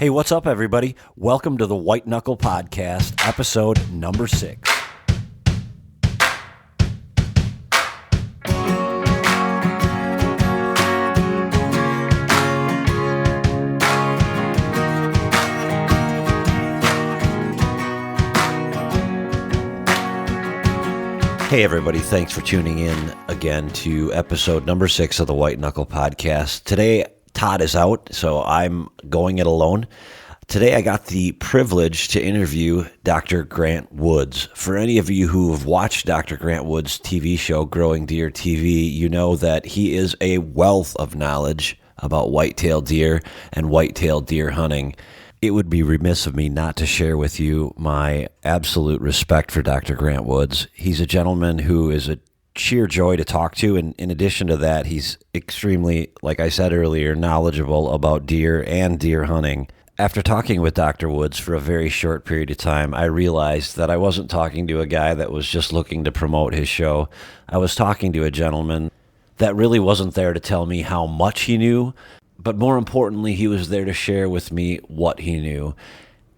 Hey, what's up, everybody? Welcome to the White Knuckle Podcast, episode number 6. Hey, everybody. Thanks for tuning in again to episode number 6 of the White Knuckle Podcast. Today, Todd is out, so I'm going it alone. Today, I got the privilege to interview Dr. Grant Woods. For any of you who have watched Dr. Grant Woods' TV show, Growing Deer TV, you know that he is a wealth of knowledge about white-tailed deer and white-tailed deer hunting. It would be remiss of me not to share with you my absolute respect for Dr. Grant Woods. He's a gentleman who is a sheer joy to talk to, and in addition to that, he's extremely, like I said earlier, knowledgeable about deer and deer hunting. After talking with Dr. Woods for a very short period of time, I realized that I wasn't talking to a guy that was just looking to promote his show. I was talking to a gentleman that really wasn't there to tell me how much he knew, but more importantly, he was there to share with me what he knew.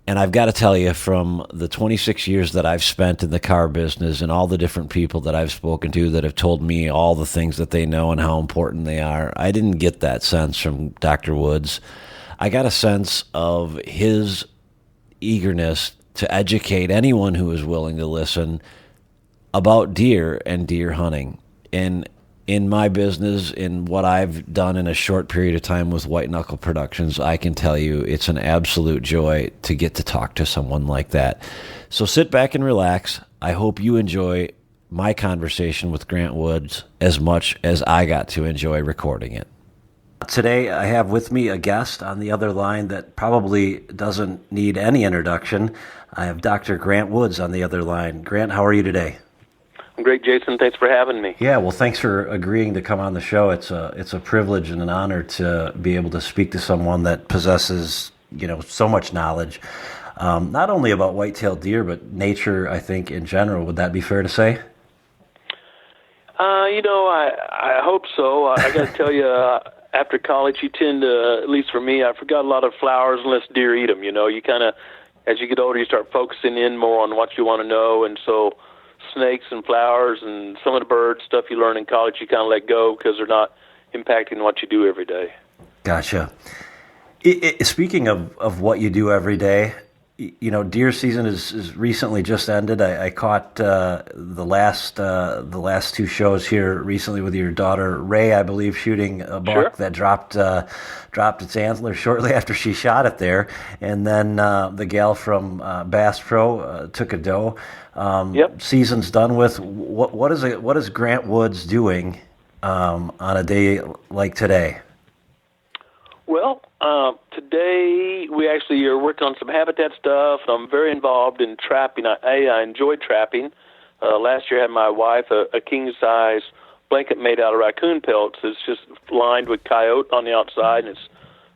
And I've got to tell you, from the 26 years that I've spent in the car business and all the different people that I've spoken to that have told me all the things that they know and how important they are, I didn't get that sense from Dr. Woods. I got a sense of his eagerness to educate anyone who is willing to listen about deer and deer hunting. And in my business, in what I've done in a short period of time with White Knuckle Productions, I can tell you it's an absolute joy to get to talk to someone like that. So sit back and relax. I hope you enjoy my conversation with Grant Woods as much as I got to enjoy recording it. Today, I have with me a guest on the other line that probably doesn't need any introduction. I have Dr. Grant Woods on the other line. Grant, how are you today? I'm great, Jason. Thanks for having me. Yeah, well, thanks for agreeing to come on the show. It's a privilege and an honor to be able to speak to someone that possesses, so much knowledge, not only about white-tailed deer, but nature, I think, in general. Would that be fair to say? I hope so. I got to tell you, after college, you tend to, at least for me, I forgot a lot of flowers unless deer eat them. You kind of, as you get older, you start focusing in more on what you want to know, and so snakes and flowers and some of the bird stuff you learn in college, you kind of let go because they're not impacting what you do every day. Gotcha. Speaking of what you do every day, deer season is recently just ended. I caught the last two shows here recently with your daughter Ray, I believe, shooting a buck that dropped its antler shortly after she shot it there, and then the gal from Bass Pro took a doe. Season's done with. What is Grant Woods doing on a day like today? Well, today we actually are working on some habitat stuff. I'm very involved in trapping. I enjoy trapping. Last year I had my wife a king-size blanket made out of raccoon pelts. It's just lined with coyote on the outside, and it's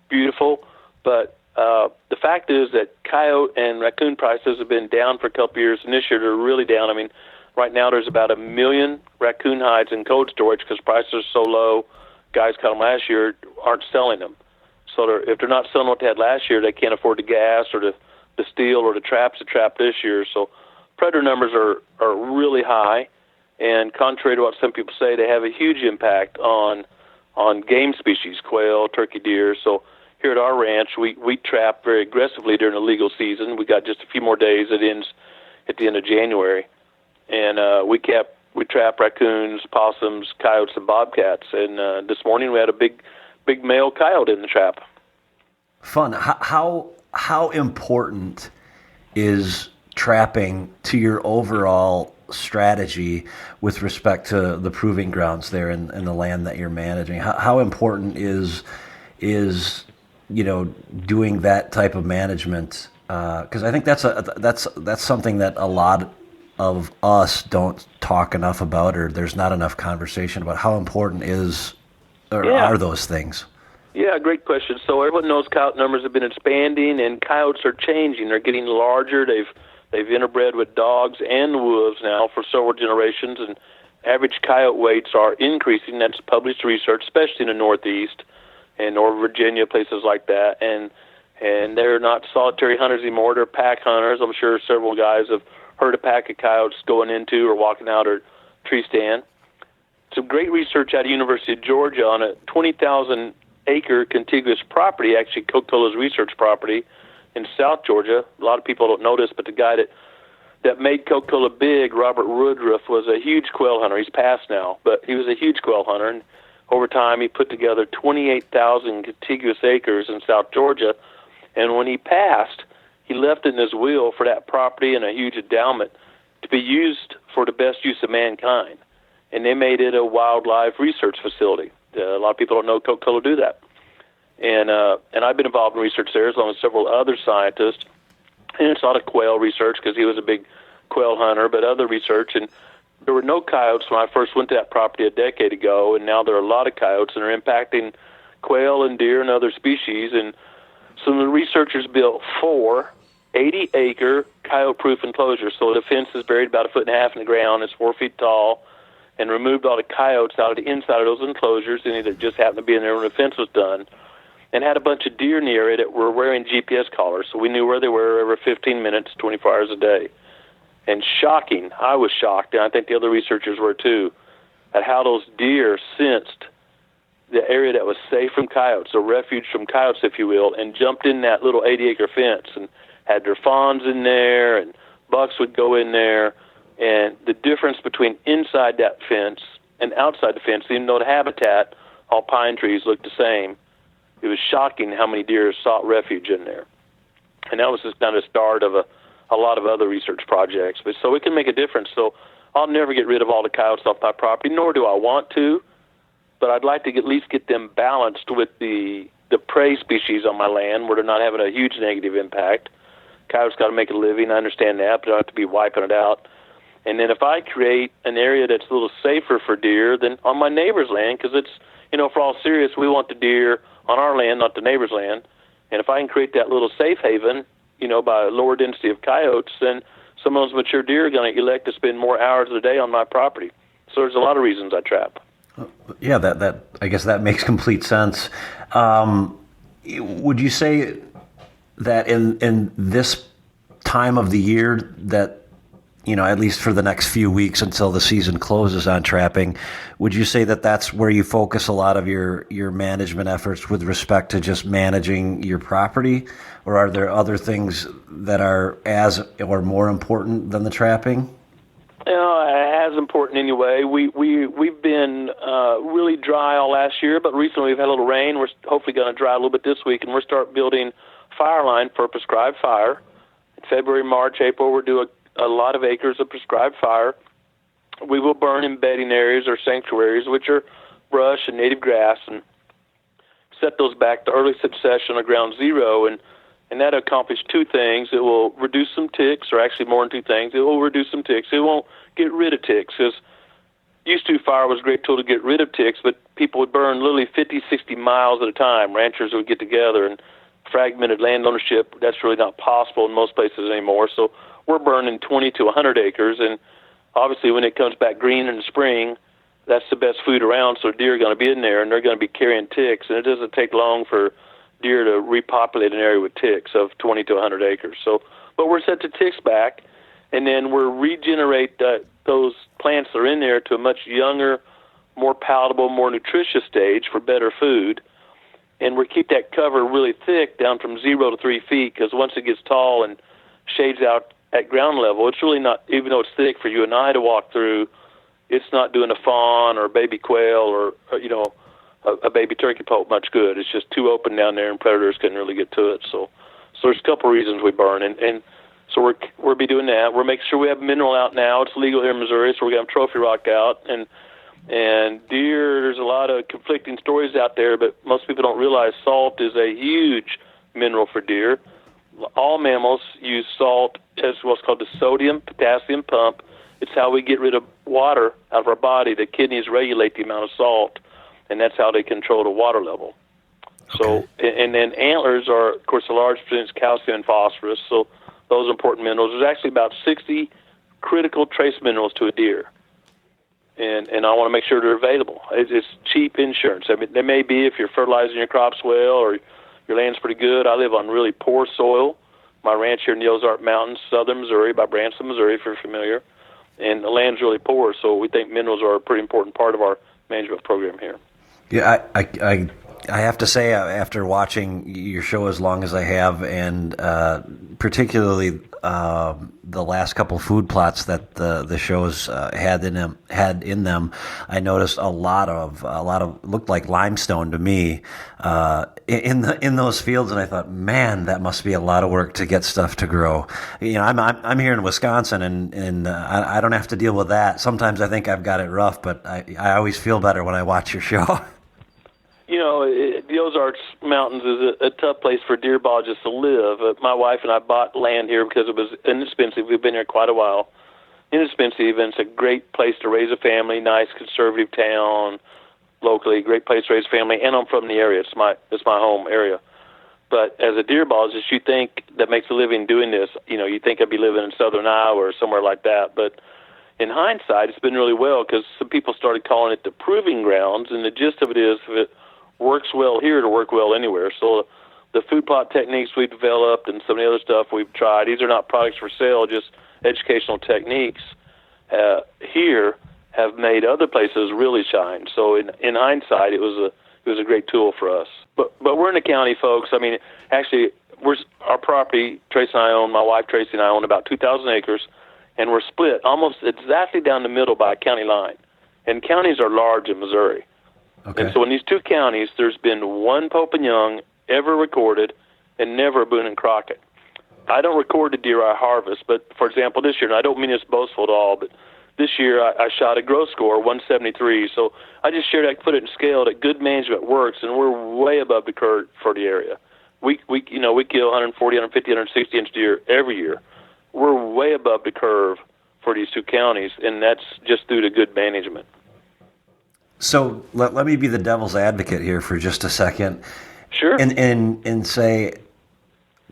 beautiful. But the fact is that coyote and raccoon prices have been down for a couple years, and this year they're really down. I mean, right now there's about 1 million raccoon hides in cold storage because prices are so low. Guys caught them last year aren't selling them. So if they're not selling what they had last year, they can't afford the gas or the steel or the traps to trap this year. So predator numbers are really high, and contrary to what some people say, they have a huge impact on game species, quail, turkey, deer. So here at our ranch, we trap very aggressively during the legal season. We got just a few more days. It ends at the end of January, and we trap raccoons, possums, coyotes, and bobcats. And this morning we had a big male coyote in the trap. Fun. How important is trapping to your overall strategy with respect to the proving grounds there in the land that you're managing? How important is doing that type of management? Because I think that's something that a lot of us don't talk enough about, or there's not enough conversation about how important are those things. Yeah, great question. So everyone knows coyote numbers have been expanding, and coyotes are changing. They're getting larger. They've interbred with dogs and wolves now for several generations, and average coyote weights are increasing. That's published research, especially in the Northeast and Northern Virginia, places like that. And And they're not solitary hunters anymore. They're pack hunters. I'm sure several guys have heard a pack of coyotes going into or walking out or tree stand. Some great research out of University of Georgia on a 20,000-acre contiguous property, actually Coca-Cola's research property in South Georgia. A lot of people don't know this, but the guy that made Coca-Cola big, Robert Woodruff, was a huge quail hunter. He's passed now, but he was a huge quail hunter. And over time, he put together 28,000 contiguous acres in South Georgia. And when he passed, he left in his will for that property and a huge endowment to be used for the best use of mankind. And they made it a wildlife research facility. A lot of people don't know Coca-Cola do that. And I've been involved in research there, along with several other scientists. And it's a lot of quail research because he was a big quail hunter, but other research. And there were no coyotes when I first went to that property a decade ago, and now there are a lot of coyotes, and they're impacting quail and deer and other species. And some of the researchers built 4 80-acre coyote-proof enclosures. So the fence is buried about 1.5 feet in the ground. It's 4 feet tall, and removed all the coyotes out of the inside of those enclosures, and either just happened to be in there when the fence was done, and had a bunch of deer near it that were wearing GPS collars, so we knew where they were every 15 minutes, 24 hours a day. And shocking, I was shocked, and I think the other researchers were too, at how those deer sensed the area that was safe from coyotes, a refuge from coyotes, if you will, and jumped in that little 80-acre fence and had their fawns in there, and bucks would go in there. And the difference between inside that fence and outside the fence, even though the habitat, all pine trees, looked the same, it was shocking how many deer sought refuge in there. And that was just kind of the start of a lot of other research projects. But so it can make a difference. So I'll never get rid of all the coyotes off my property, nor do I want to, but I'd like to at least get them balanced with the prey species on my land where they're not having a huge negative impact. Coyotes got to make a living, I understand that, but I don't have to be wiping it out. And then if I create an area that's a little safer for deer than on my neighbor's land, because it's, for all serious, we want the deer on our land, not the neighbor's land. And if I can create that little safe haven, by a lower density of coyotes, then some of those mature deer are going to elect to spend more hours of the day on my property. So there's a lot of reasons I trap. Yeah, that I guess that makes complete sense. Would you say that in this time of the year that, at least for the next few weeks until the season closes on trapping, would you say that that's where you focus a lot of your management efforts with respect to just managing your property? Or are there other things that are as or more important than the trapping? As important anyway. We've been really dry all last year, but recently we've had a little rain. We're hopefully going to dry a little bit this week, and we'll start building fire line for prescribed fire. In February, March, April, we'll do a lot of acres of prescribed fire. We will burn in bedding areas or sanctuaries, which are brush and native grass, and set those back to early succession or ground zero, and that accomplishes 2 things. It will reduce some ticks, or actually more than 2 things. It will reduce some ticks. It won't get rid of ticks, because used to fire was a great tool to get rid of ticks, but people would burn literally 50, 60 miles at a time. Ranchers would get together, and fragmented land ownership, that's really not possible in most places anymore. So we're burning 20 to 100 acres, and obviously when it comes back green in the spring, that's the best food around, so deer are going to be in there, and they're going to be carrying ticks, and it doesn't take long for deer to repopulate an area with ticks of 20 to 100 acres. So, but we're set to ticks back, and then we'll regenerate those plants that are in there to a much younger, more palatable, more nutritious stage for better food. And we keep that cover really thick down from 0 to 3 feet, because once it gets tall and shades out at ground level, it's really not, even though it's thick for you and I to walk through, it's not doing a fawn or a baby quail or a baby turkey poult much good. It's just too open down there, and predators couldn't really get to it. So there's a couple reasons we burn, and so we'll be doing that. We're making sure we have mineral out now. It's legal here in Missouri, so we're going to have trophy rock out, and deer. There's a lot of conflicting stories out there, but most people don't realize salt is a huge mineral for deer. All mammals use salt as what's called the sodium-potassium pump. It's how we get rid of water out of our body. The kidneys regulate the amount of salt, and that's how they control the water level. Okay. So, and then antlers are, of course, a large percentage of calcium and phosphorus, so those are important minerals. There's actually about 60 critical trace minerals to a deer, and I want to make sure they're available. It's cheap insurance. I mean, they may be if you're fertilizing your crops well, or your land's pretty good. I live on really poor soil. My ranch here in the Ozark Mountains, southern Missouri, by Branson, Missouri, if you're familiar. And the land's really poor, so we think minerals are a pretty important part of our management program here. Yeah, I have to say, after watching your show as long as I have, and particularly the last couple food plots that the shows had in them, I noticed a lot of looked like limestone to me in those fields, and I thought, man, that must be a lot of work to get stuff to grow. I'm here in Wisconsin, and I don't have to deal with that. Sometimes I think I've got it rough, but I always feel better when I watch your show. The Ozarks Mountains is a tough place for deer biologists to live. My wife and I bought land here because it was inexpensive. We've been here quite a while. Inexpensive, and it's a great place to raise a family, nice conservative town, locally, great place to raise a family, and I'm from the area. It's my home area. But as a deer biologist, you think that makes a living doing this. You think I'd be living in southern Iowa or somewhere like that. But in hindsight, it's been really well because some people started calling it the proving grounds, and the gist of it is if it works well here, it'll work well anywhere. So the food plot techniques we've developed and some of the other stuff we've tried, these are not products for sale, just educational techniques here have made other places really shine. So in hindsight, it was a great tool for us. But we're in the county, folks. I mean, actually, our property, Tracy and I own, my wife Tracy and I own about 2,000 acres, and we're split almost exactly down the middle by a county line. And counties are large in Missouri. Okay. And so in these two counties, there's been one Pope and Young ever recorded and never a Boone and Crockett. I don't record the deer I harvest, but for example, this year, and I don't mean it's boastful at all, but this year I shot a growth score, 173. So I just shared that, put it in scale, that good management works, and we're way above the curve for the area. We kill 140, 150, 160 inch deer every year. We're way above the curve for these two counties, and that's just due to good management. So let me be the devil's advocate here for just a second. Sure. And say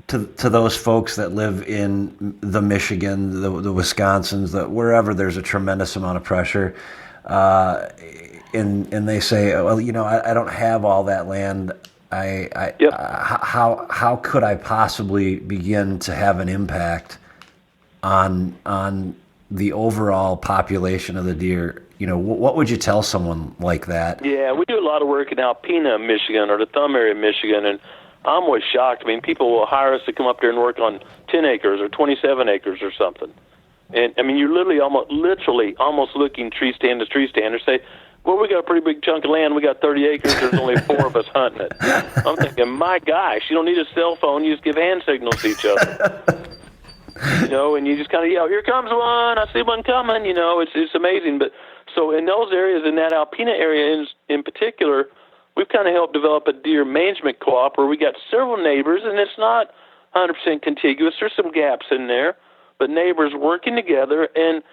to those folks that live in the Michigan, the Wisconsins, wherever there's a tremendous amount of pressure, and they say, well, I don't have all that land. Yep. How could I possibly begin to have an impact on the overall population of the deer? What would you tell someone like that? Yeah, we do a lot of work in Alpena, Michigan, or the Thumb area of Michigan, and I'm always shocked. I mean, people will hire us to come up there and work on 10 acres or 27 acres or something. And, I mean, you're literally almost looking tree stand to tree stand, or say, well, we got a pretty big chunk of land. We got 30 acres. There's only 4 of us hunting it. I'm thinking, my gosh, you don't need a cell phone. You just give hand signals to each other. And you just kind of yell, here comes one. I see one coming. It's amazing. But so in those areas, in that Alpena area in particular, we've kind of helped develop a deer management co-op where we got several neighbors, and it's not 100% contiguous. There's some gaps in there, but neighbors working together. And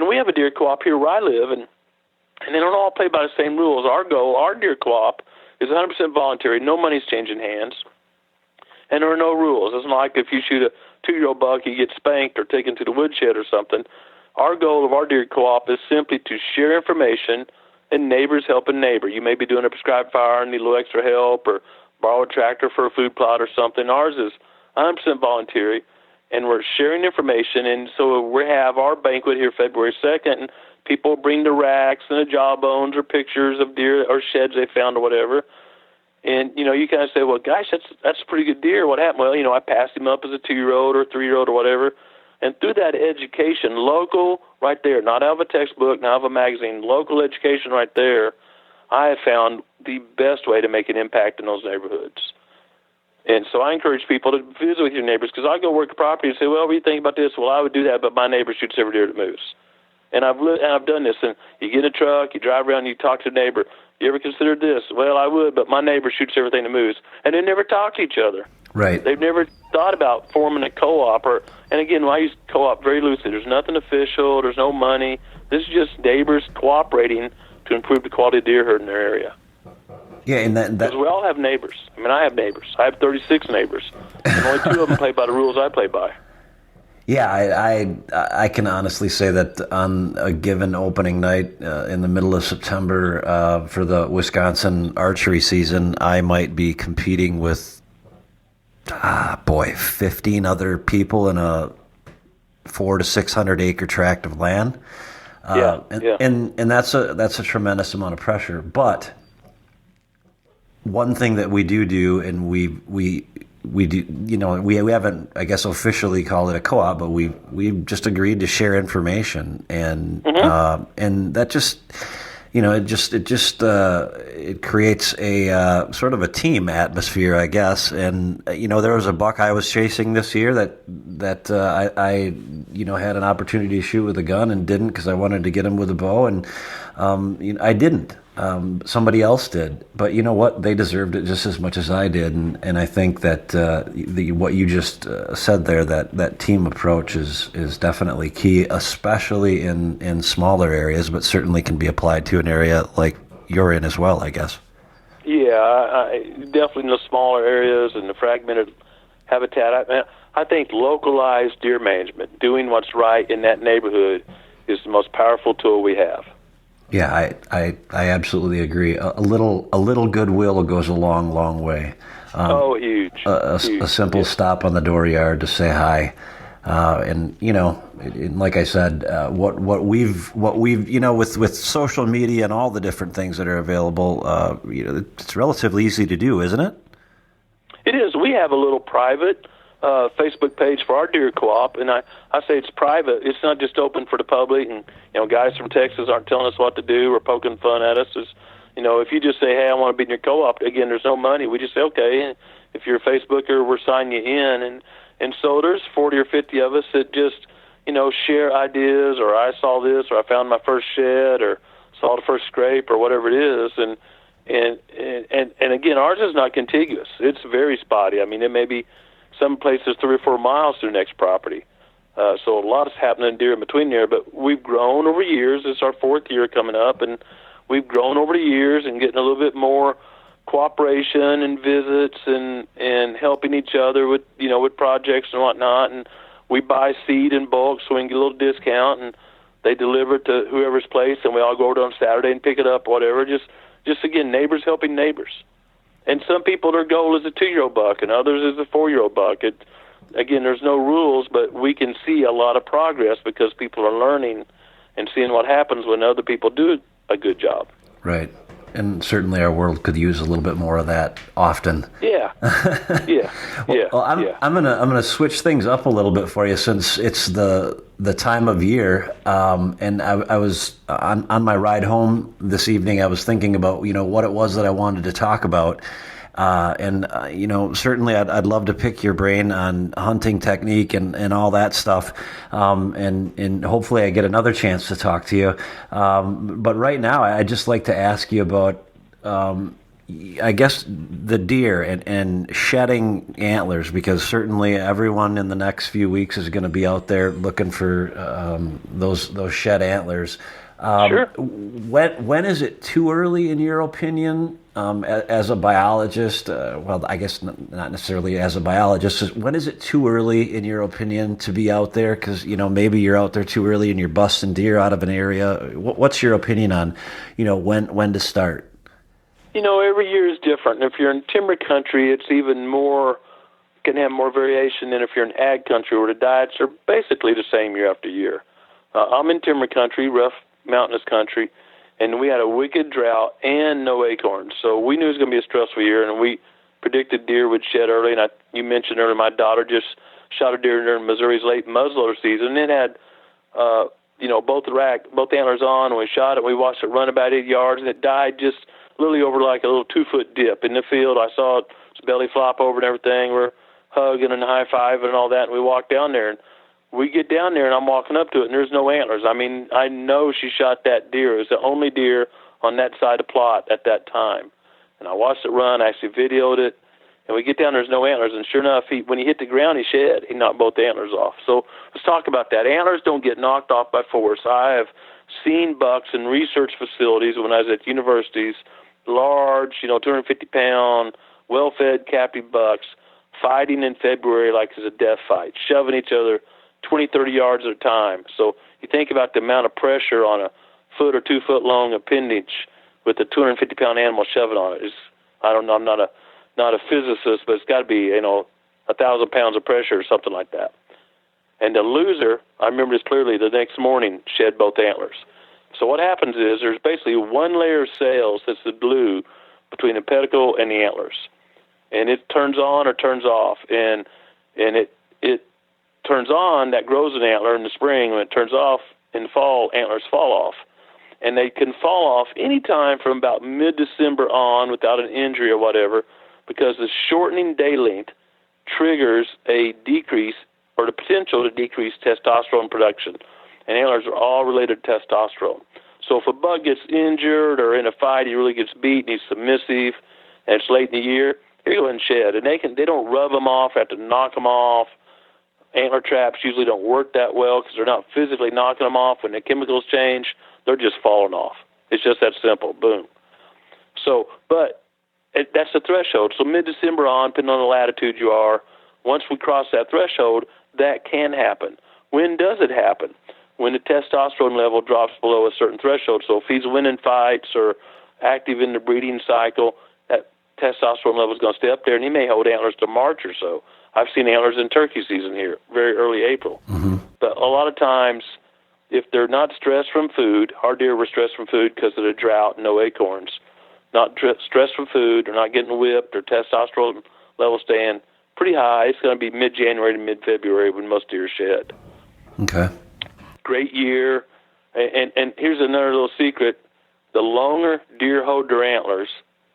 we have a deer co-op here where I live, and they don't all play by the same rules. Our goal, our deer co-op, is 100% voluntary. No money's changing hands, and there are no rules. It's not like if you shoot a 2-year-old buck, you get spanked or taken to the woodshed or something. Our goal of our deer co-op is simply to share information and neighbors helping neighbor. You may be doing a prescribed fire and need a little extra help, or borrow a tractor for a food plot or something. Ours is 100% voluntary, and we're sharing information. And so we have our banquet here February 2nd, and people bring the racks and the jawbones or pictures of deer or sheds they found or whatever. And, you kind of say, well, gosh, that's a pretty good deer. What happened? Well, I passed him up as a 2-year-old or a 3-year-old or whatever. And through that education, local right there, not out of a textbook, not out of a magazine, local education right there, I have found the best way to make an impact in those neighborhoods. And so I encourage people to visit with your neighbors, because I go work a property and say, well, what do you think about this? Well, I would do that, but my neighbor shoots every deer that moves. And I've done this. And you get in a truck, you drive around, you talk to the neighbor. You ever considered this? Well, I would, but my neighbor shoots everything that moves. And they never talk to each other. Right. They've never thought about forming a co-op. And again, when I use co-op very loosely, there's nothing official, there's no money. This is just neighbors cooperating to improve the quality of deer herd in their area. Yeah, and because we all have neighbors. I mean, I have neighbors. I have 36 neighbors, and only 2 of them play by the rules I play by. Yeah, I can honestly say that on a given opening night in the middle of September for the Wisconsin archery season, I might be competing with 15 other people in a 400 to 600 acre tract of land. And that's a tremendous amount of pressure. But one thing that we do, and we do, we haven't, I guess, officially called it a co-op, but we just agreed to share information, and and that just, it creates a sort of a team atmosphere, I guess. And there was a buck I was chasing this year that I had an opportunity to shoot with a gun and didn't, because I wanted to get him with a bow, and I didn't. Somebody else did, but you know what? They deserved it just as much as I did, and I think that what you just said there, that team approach is definitely key, especially in smaller areas, but certainly can be applied to an area like you're in as well, I guess. Yeah, I definitely in the smaller areas and the fragmented habitat. I think localized deer management, doing what's right in that neighborhood, is the most powerful tool we have. Yeah, I absolutely agree. A little goodwill goes a long way. Huge. A simple stop on the dooryard to say hi, and like I said, what we've with social media and all the different things that are available, it's relatively easy to do, isn't it? It is. We have a little private Facebook page for our deer co-op, and I say it's private. It's not just open for the public, and guys from Texas aren't telling us what to do or poking fun at us. If you just say, hey, I want to be in your co-op, again, there's no money. We just say, okay, if you're a Facebooker, we're signing you in, and so there's 40 or 50 of us that just share ideas, or I saw this, or I found my first shed, or saw the first scrape, or whatever it is, and again, ours is not contiguous. It's very spotty. I mean, it may be some places 3 or 4 miles to the next property. So a lot is happening deer in between there, but we've grown over years. It's our 4th year coming up, and we've grown over the years and getting a little bit more cooperation and visits and helping each other with projects and whatnot. And we buy seed in bulk so we can get a little discount, and they deliver it to whoever's place, and we all go over on Saturday and pick it up, whatever. Just again, neighbors helping neighbors. And some people, their goal is a 2-year-old buck, and others is a 4-year-old buck. Again, there's no rules, but we can see a lot of progress because people are learning and seeing what happens when other people do a good job. Right. And certainly our world could use a little bit more of that often. Yeah. Well, I'm gonna switch things up a little bit for you, since it's the time of year. And I was on my ride home this evening. I was thinking about what it was that I wanted to talk about. Certainly I'd love to pick your brain on hunting technique and all that stuff. And hopefully I get another chance to talk to you. But right now I'd just like to ask you about, I guess, the deer and shedding antlers, because certainly everyone in the next few weeks is going to be out there looking for those shed antlers. Sure. When is it too early, in your opinion, as a biologist? Well, I guess not necessarily as a biologist. When is it too early, in your opinion, to be out there? Because maybe you're out there too early and you're busting deer out of an area. What's your opinion on when to start? Every year is different. And if you're in timber country, it's even more, can have more variation than if you're in ag country, where the diets are basically the same year after year. I'm in timber country, rough mountainous country, and we had a wicked drought and no acorns. So we knew it was going to be a stressful year, and we predicted deer would shed early. And you mentioned earlier, my daughter just shot a deer during Missouri's late muzzleloader season, and it had, both antlers on, and we shot it. We watched it run about 8 yards, and it died just literally over like a little 2-foot dip in the field. I saw its belly flop over and everything. We're hugging and high-fiving and all that, and we walked down there, and we get down there, and I'm walking up to it, and there's no antlers. I mean, I know she shot that deer. It was the only deer on that side of the plot at that time. And I watched it run. I actually videoed it. And we get down, there's no antlers. And sure enough, when he hit the ground, he shed. He knocked both antlers off. So let's talk about that. Antlers don't get knocked off by force. I have seen bucks in research facilities when I was at universities, large, 250-pound, well-fed captive bucks, fighting in February like it's a death fight, shoving each other 20, 30 yards at a time. So you think about the amount of pressure on a 1 or 2 foot long appendage with a 250-pound animal shoving on it. I'm not a physicist, but it's got to be, 1,000 pounds of pressure or something like that. And the loser, I remember this clearly, the next morning shed both antlers. So what happens is there's basically one layer of cells that's the glue between the pedicle and the antlers. And it turns on or turns off. And it turns on, that grows an antler in the spring. When it turns off in the fall, antlers fall off. And they can fall off anytime from about mid-December on without an injury or whatever, because the shortening day length triggers a decrease or the potential to decrease testosterone production. And antlers are all related to testosterone. So if a buck gets injured or in a fight, he really gets beat and he's submissive, and it's late in the year, he'll go ahead and shed. And they don't rub them off, have to knock them off. Antler traps usually don't work that well because they're not physically knocking them off. When the chemicals change, they're just falling off. It's just that simple. Boom. So, but that's the threshold. So mid-December on, depending on the latitude you are, once we cross that threshold, that can happen. When does it happen? When the testosterone level drops below a certain threshold. So if he's winning fights or active in the breeding cycle, that testosterone level is going to stay up there, and he may hold antlers to March or so. I've seen antlers in turkey season here, very early April. Mm-hmm. But a lot of times, if they're not stressed from food, our deer were stressed from food because of the drought, no acorns, not stressed from food, or not getting whipped, or testosterone levels staying pretty high, it's going to be mid-January to mid-February when most deer shed. Okay. Great year. And here's another little secret. The longer deer hold their antlers,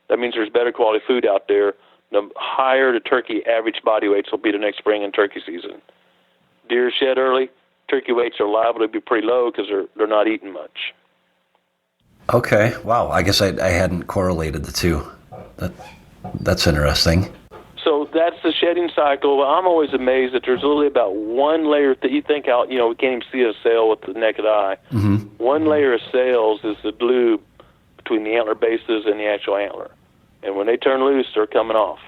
that means there's better quality food out there, the higher the turkey average body weights will be the next spring in turkey season. Deer shed early, turkey weights are liable to be pretty low because they're not eating much. Okay. Wow. I guess I hadn't correlated the two. That's interesting. So that's the shedding cycle. I'm always amazed that there's only about one layer that you think out, we can't even see a cell with the naked eye. Mm-hmm. One layer of cells is the glue between the antler bases and the actual antler. And when they turn loose, they're coming off.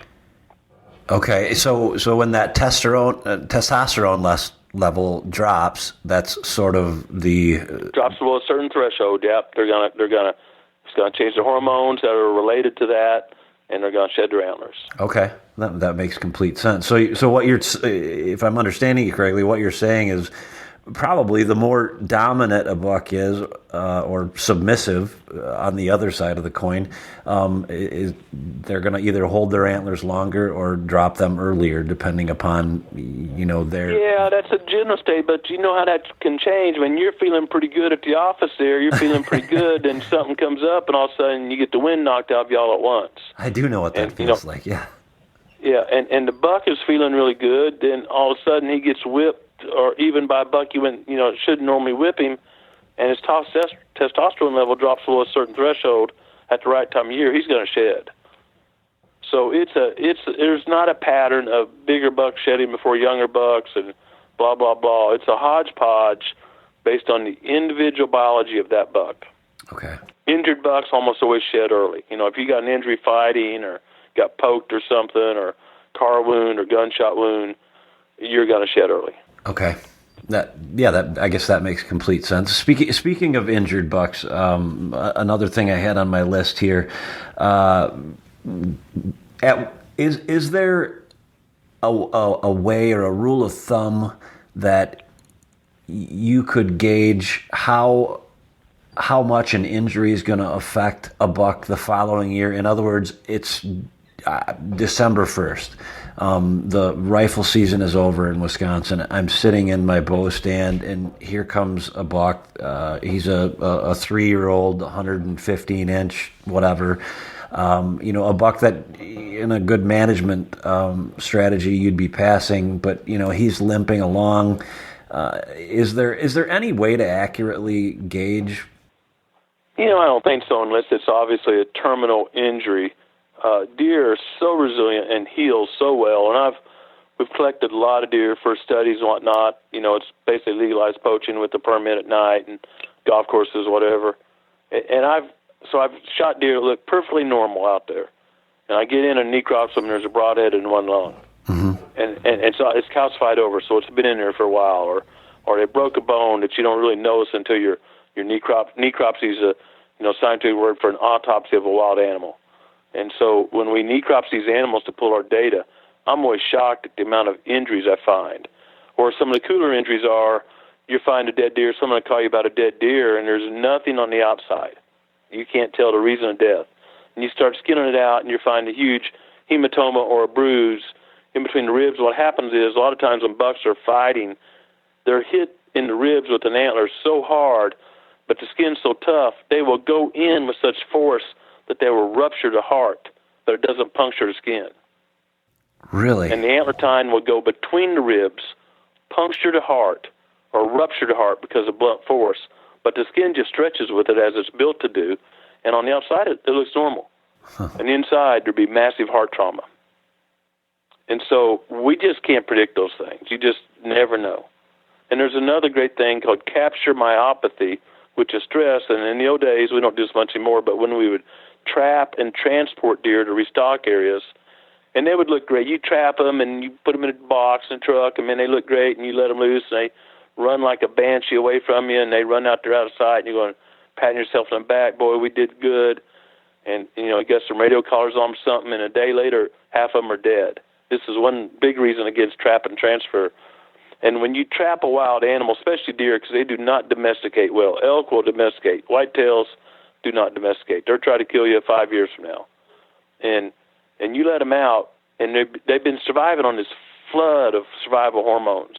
Okay. So when that testosterone level drops, that's sort of the drops below a certain threshold. Yep, it's gonna change the hormones that are related to that, and they're gonna shed their antlers. Okay, that makes complete sense. So what if I'm understanding you correctly, what you're saying is probably the more dominant a buck is, or submissive on the other side of the coin, is they're going to either hold their antlers longer or drop them earlier, depending upon their. Yeah, that's a general state, but you know how that can change. When you're feeling pretty good at the office there, you're feeling pretty good, and something comes up, and all of a sudden you get the wind knocked out of you all at once. I do know what that feels like. Yeah. Yeah, and the buck is feeling really good. Then all of a sudden he gets whipped, or even by a buck you shouldn't normally whip him, and his testosterone level drops below a certain threshold at the right time of year, he's going to shed. So there's not a pattern of bigger bucks shedding before younger bucks and blah, blah, blah. It's a hodgepodge based on the individual biology of that buck. Okay. Injured bucks almost always shed early. If you got an injury fighting or got poked or something, or car wound or gunshot wound, you're going to shed early. Okay. I guess that makes complete sense. Speaking of injured bucks, another thing I had on my list here, is there a way or a rule of thumb that you could gauge how much an injury is going to affect a buck the following year? In other words, it's December 1st. The rifle season is over in Wisconsin. I'm sitting in my bow stand, and here comes a buck. He's a 3-year-old, 115-inch, whatever. A buck that in a good management strategy you'd be passing, but he's limping along. Is there any way to accurately gauge? I don't think so, unless it's obviously a terminal injury. Deer are so resilient and heal so well, and we've collected a lot of deer for studies and whatnot. It's basically legalized poaching with the permit at night and golf courses, whatever. And I've shot deer that look perfectly normal out there, and I get in and necrops them, and there's a broadhead in one lung, mm-hmm. and it's calcified over, so it's been in there for a while, or they broke a bone that you don't really notice until your necropsy is a scientific word for an autopsy of a wild animal. And so when we necropsy these animals to pull our data, I'm always shocked at the amount of injuries I find. Or some of the cooler injuries are, you find a dead deer, someone will call you about a dead deer, and there's nothing on the outside. You can't tell the reason of death. And you start skinning it out, and you find a huge hematoma or a bruise in between the ribs. What happens is, a lot of times when bucks are fighting, they're hit in the ribs with an antler so hard, but the skin's so tough, they will go in with such force that they will rupture the heart, but it doesn't puncture the skin. Really? And the antler tine will go between the ribs, puncture the heart, or rupture the heart because of blunt force, but the skin just stretches with it as it's built to do, and on the outside it looks normal. And inside there'd be massive heart trauma. And so we just can't predict those things. You just never know. And there's another great thing called capture myopathy, which is stress. And in the old days, we don't do this much anymore, but when we would trap and transport deer to restock areas, and they would look great. You trap them and you put them in a box and a truck, and then they look great, and you let them loose, and they run like a banshee away from you, and they run out there out of sight, and you're going patting yourself on the back, boy, we did good. And, you get some radio collars on something, and a day later, half of them are dead. This is one big reason against trap and transfer. And when you trap a wild animal, especially deer, because they do not domesticate well. Elk will domesticate. Whitetails do not domesticate. They'll try to kill you 5 years from now. And you let them out, and they've been surviving on this flood of survival hormones.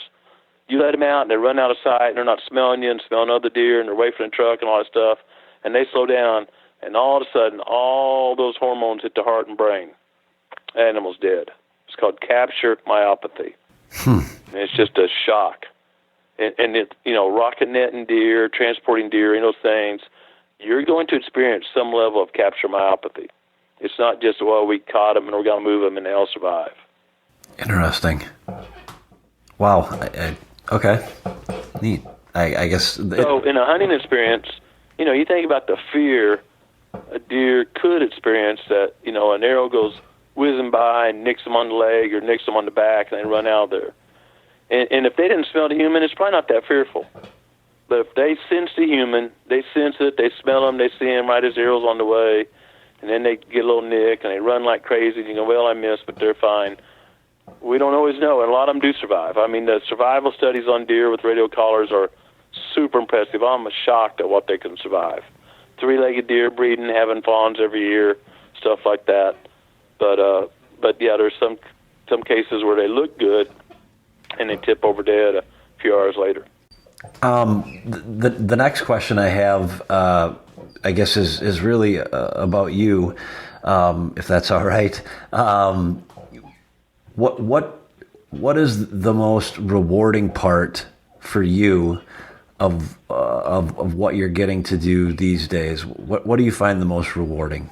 You let them out, and they run out of sight, and they're not smelling you and smelling other deer, and they're away from the truck and all that stuff, and they slow down, and all of a sudden, all those hormones hit the heart and brain. Animal's dead. It's called capture myopathy. And it's just a shock. And it, rocket netting deer, transporting deer, those things, you're going to experience some level of capture myopathy. It's not just, well, we caught them and we're going to move them and they'll survive. Interesting. Wow. Okay. Neat. I guess. So in a hunting experience, you think about the fear a deer could experience that, an arrow goes whizzing by and nicks them on the leg or nicks them on the back and they run out there. And if they didn't smell the human, it's probably not that fearful. But if they sense the human, they sense it, they smell him, they see him right as the arrow's on the way, and then they get a little nick and they run like crazy and you go, well, I missed, but they're fine. We don't always know, and a lot of them do survive. I mean, the survival studies on deer with radio collars are super impressive. I'm shocked at what they can survive. Three-legged deer breeding, having fawns every year, stuff like that. But yeah, there's some cases where they look good and they tip over dead a few hours later. The next question I have, I guess, is really about you, if that's all right. What is the most rewarding part for you of what you're getting to do these days? What do you find the most rewarding?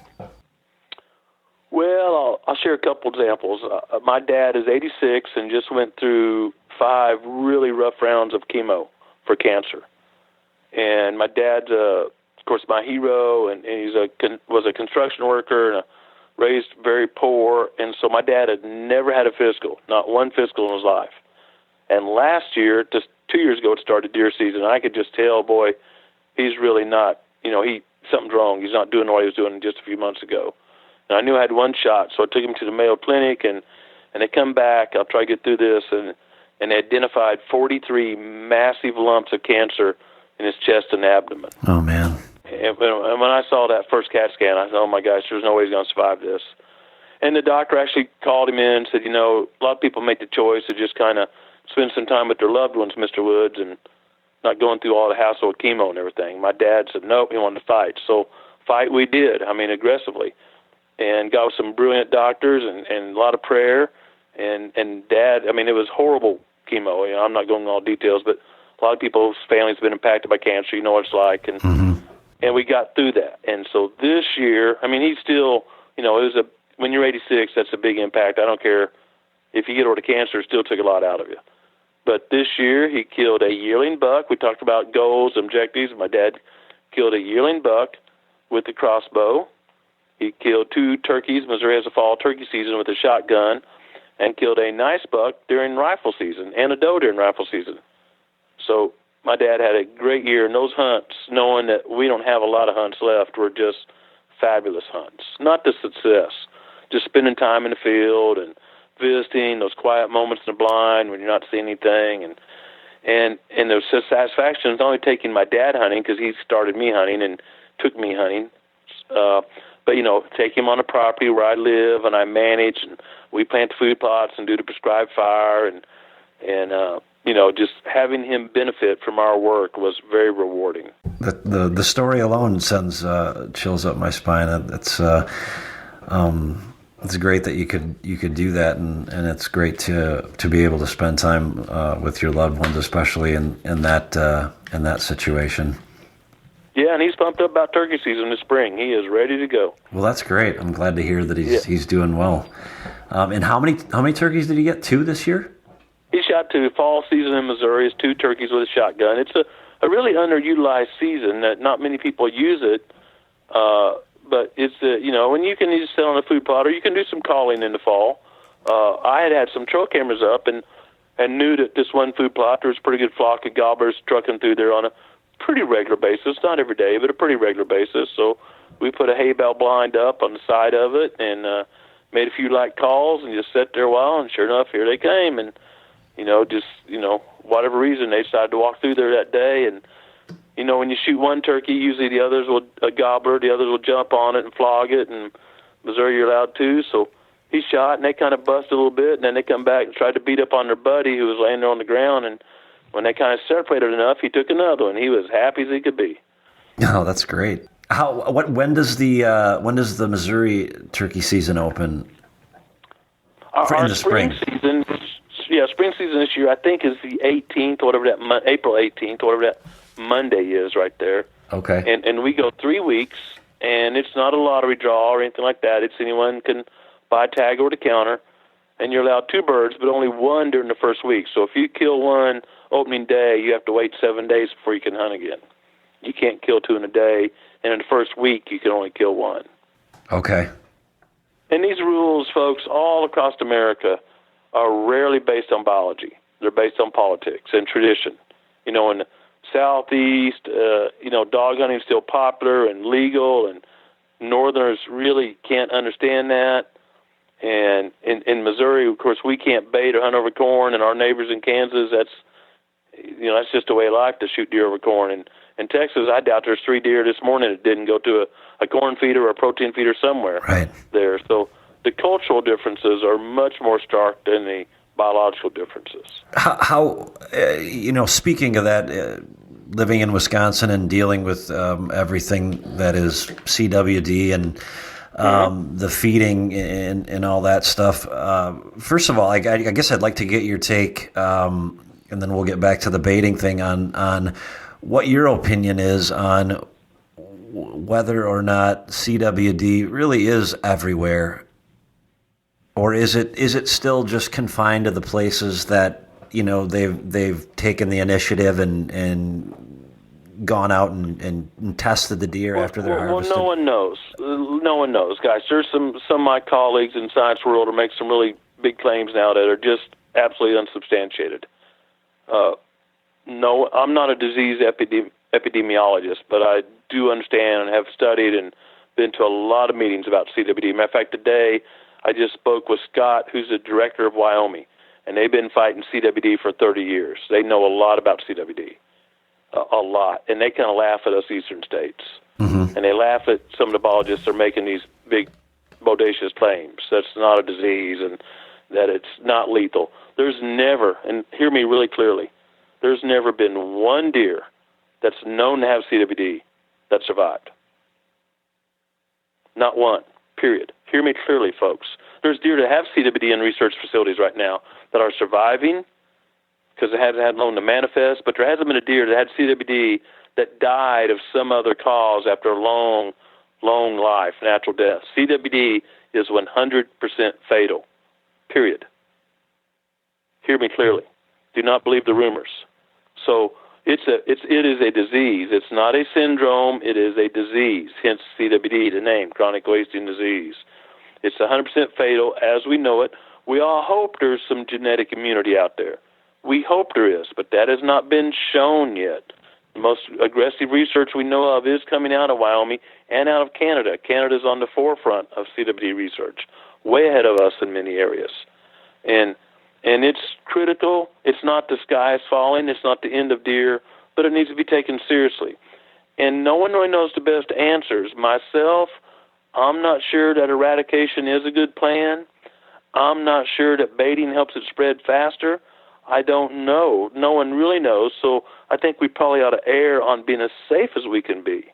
Well, I'll share a couple examples. My dad is 86 and just went through 5 really rough rounds of chemo for cancer. And my dad's, of course, my hero, and he was a construction worker and raised very poor. And so my dad had never had a physical, not one physical in his life. And last year, just 2 years ago, it started deer season. And I could just tell, boy, he's really not, something's wrong. He's not doing what he was doing just a few months ago. And I knew I had one shot, so I took him to the Mayo Clinic, and they come back. I'll try to get through this, and they identified 43 massive lumps of cancer in his chest and abdomen. Oh, man. And when I saw that first CAT scan, I thought, oh, my gosh, there's no way he's going to survive this. And the doctor actually called him in and said, a lot of people make the choice to just kind of spend some time with their loved ones, Mr. Woods, and not going through all the hassle of chemo and everything. My dad said, nope, he wanted to fight. So fight we did, aggressively. And got with some brilliant doctors and a lot of prayer. And Dad, it was horrible chemo. I'm not going into all details, but a lot of people's families have been impacted by cancer. You know what it's like. And we got through that. And so this year, he's still, when you're 86, that's a big impact. I don't care if you get over the cancer, it still took a lot out of you. But this year, he killed a yearling buck. We talked about goals, objectives. My dad killed a yearling buck with the crossbow. He killed 2 turkeys. Missouri has a fall turkey season with a shotgun, and killed a nice buck during rifle season and a doe during rifle season. So my dad had a great year, and those hunts, knowing that we don't have a lot of hunts left, were just fabulous hunts. Not the success, just spending time in the field and visiting, those quiet moments in the blind when you're not seeing anything, and there's satisfaction in not only taking my dad hunting, because he started me hunting and took me hunting, but take him on a property where I live and I manage, and we plant the food plots and do the prescribed fire, and just having him benefit from our work was very rewarding. The story alone sends chills up my spine. It's great that you could do that, and it's great to be able to spend time with your loved ones, especially in that situation. Yeah, and he's pumped up about turkey season this spring. He is ready to go. Well, that's great. I'm glad to hear that he's doing well. And how many turkeys did he get? 2 this year? He shot 2. Fall season in Missouri is 2 turkeys with a shotgun. It's a really underutilized season that not many people use it. But it's when you can either sit on a food plot or you can do some calling in the fall. I had some trail cameras up and knew that this one food plot there was a pretty good flock of gobblers trucking through there on a pretty regular basis, not every day, but a pretty regular basis. So we put a hay bale blind up on the side of it and made a few light calls and just sat there a while, and sure enough, here they came. And whatever reason, they decided to walk through there that day. And when you shoot one turkey, usually the others will gobbler, the others will jump on it and flog it. And Missouri, you're allowed to. So he shot, and they kind of busted a little bit, and then they come back and tried to beat up on their buddy who was laying there on the ground. And when they kind of separated enough, he took another one. He was happy as he could be. Oh, that's great. When does the Missouri turkey season open? Our spring season. Yeah, spring season this year, I think, is the 18th, April 18th, whatever that Monday is right there. Okay. And we go 3 weeks, and it's not a lottery draw or anything like that. It's anyone can buy a tag over the counter, and you're allowed 2 birds, but only 1 during the first week. So if you kill 1 opening day, you have to wait 7 days before you can hunt again. You can't kill 2 in a day, and in the first week, you can only kill 1. Okay. And these rules, folks, all across America are rarely based on biology. They're based on politics and tradition. In the Southeast, dog hunting is still popular and legal, and Northerners really can't understand that. And in Missouri, of course, we can't bait or hunt over corn, and our neighbors in Kansas, that's just a way of life to shoot deer over corn. And in Texas, I doubt there's 3 deer this morning that didn't go to a corn feeder or a protein feeder somewhere there. So the cultural differences are much more stark than the biological differences. How speaking of that, living in Wisconsin and dealing with everything that is CWD and the feeding and all that stuff. First of all, I guess I'd like to get your take, and then we'll get back to the baiting thing on what your opinion is on whether or not CWD really is everywhere. Or is it still just confined to the places that they've taken the initiative and gone out and tested the deer after they're harvested? Well, no one knows. No one knows, guys. There's some of my colleagues in science world are making some really big claims now that are just absolutely unsubstantiated. No, I'm not a disease epidemiologist, but I do understand and have studied and been to a lot of meetings about CWD. Matter of fact, today I just spoke with Scott, who's the director of Wyoming, and they've been fighting CWD for 30 years. They know a lot about CWD, a lot, and they kind of laugh at us eastern states. Mm-hmm. And they laugh at some of the biologists that are making these big, bodacious claims. That's not a disease and that it's not lethal. There's never, and hear me really clearly, there's never been one deer that's known to have CWD that survived. Not one, period. Hear me clearly, folks. There's deer that have CWD in research facilities right now that are surviving because it hasn't had known to manifest, but there hasn't been a deer that had CWD that died of some other cause after a long, long life, natural death. CWD is 100% fatal, period. Hear me clearly. Do not believe the rumors. So it is a disease. It's not a syndrome. It is a disease, hence CWD, the name, chronic wasting disease. It's 100% fatal as we know it. We all hope there's some genetic immunity out there. We hope there is, but that has not been shown yet. The most aggressive research we know of is coming out of Wyoming and out of Canada. Canada's on the forefront of CWD research, way ahead of us in many areas. And it's critical. It's not the sky is falling. It's not the end of deer, but it needs to be taken seriously. And no one really knows the best answers. Myself, I'm not sure that eradication is a good plan. I'm not sure that baiting helps it spread faster. I don't know. No one really knows. So I think we probably ought to err on being as safe as we can be,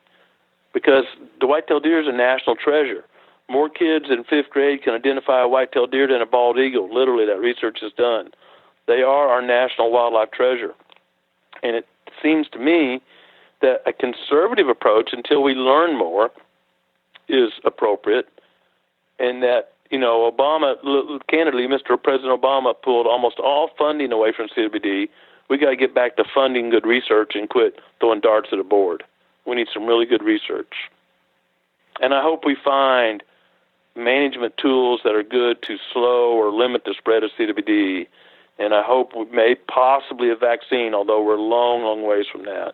because the white-tailed deer is a national treasure. More kids in 5th grade can identify a white-tailed deer than a bald eagle. Literally, that research is done. They are our national wildlife treasure. And it seems to me that a conservative approach, until we learn more, is appropriate, and that, Obama, candidly, Mr. President Obama pulled almost all funding away from CWD. We got to get back to funding good research and quit throwing darts at a board. We need some really good research. And I hope we find management tools that are good to slow or limit the spread of CWD. And I hope we may possibly a vaccine, although we're a long, long ways from that.